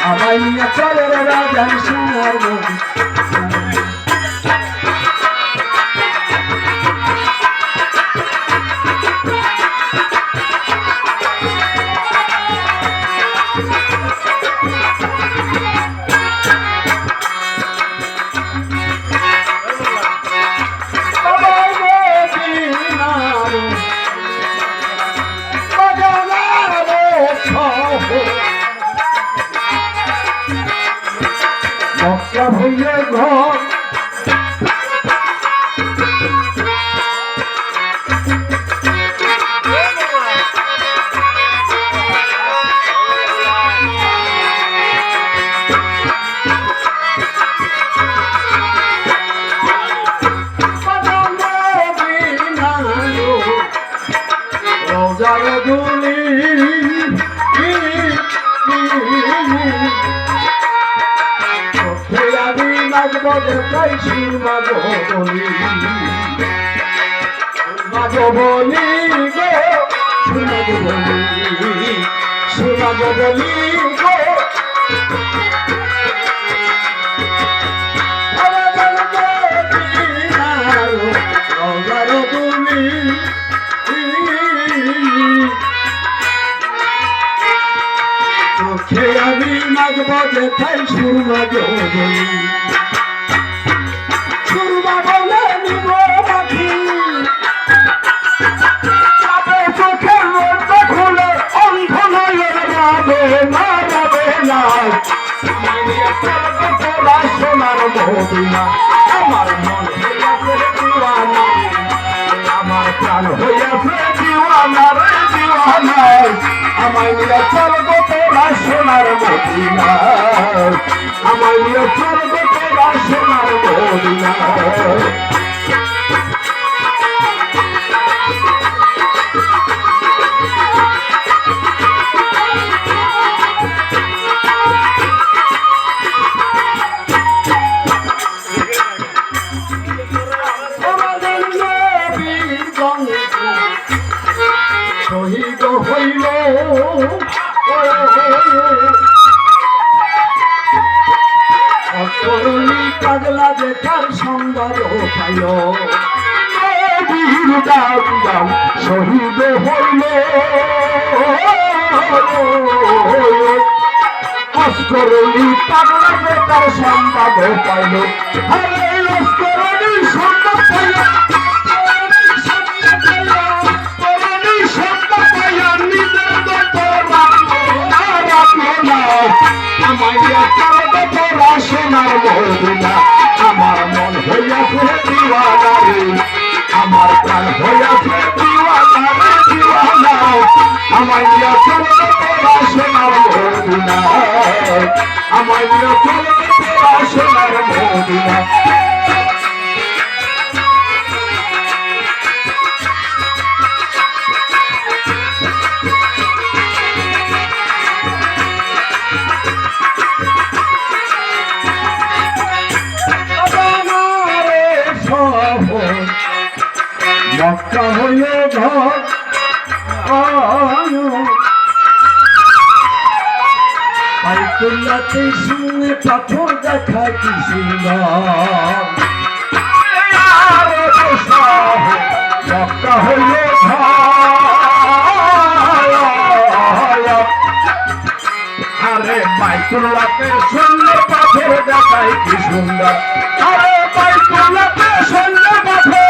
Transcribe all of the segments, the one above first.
আমায় নিয়ে চলে রে রাজা সোনার মদিনা মক্কা ভইয়ে ঘর রোজার দুলি তাই সুরমা বলি বলি গো সুরমা বলি গো চোখে আমি মাগব যেথায় সুরমা বলি আমার মন হইয়াছে দিওয়ানা আমার প্রাণ হইয়াছে দিওয়ানা রে দিওয়ানা আমায় নিয়ে চলবো তোরা সোনার মদিনা আমায় নিয়ে চলবো তোরা সোনার মদিনা শহীদ হইল অতরুণী পাগলা দেখার সংবাদ পাইল বীর দাম শহীদ হইল অস্করণী পাগলা দেখার সংবাদ পাইল অস্করণী সংবাদ পাইল আমার মন হইয়াছে দিওয়ানা রে আমার প্রাণ হইয়াছে দিওয়ানা রে দিওয়ানা আমায় নিয়ে চলবে তোরা সোনার মদিনা আমায় নিয়ে চলবে তোরা সোনার মদিনা মক্কা হইয়ে ঘর বাইতুল্লাহতে শুনে পাথর দেখা কি সুন্দর মক্কা হইয়ে ঘর আরে বাইতুল্লাহতে শুনলে পাথর দেখায় কি সুন্দর আরে বাইতুল্লাহতে শুনলে পাথর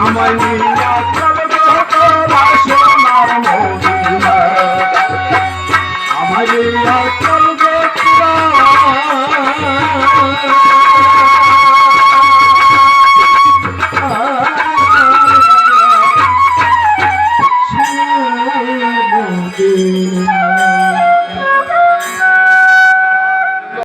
আমায় নিয়া চলবে তোরা সোনার মদিনা আমায় নিয়া চলবে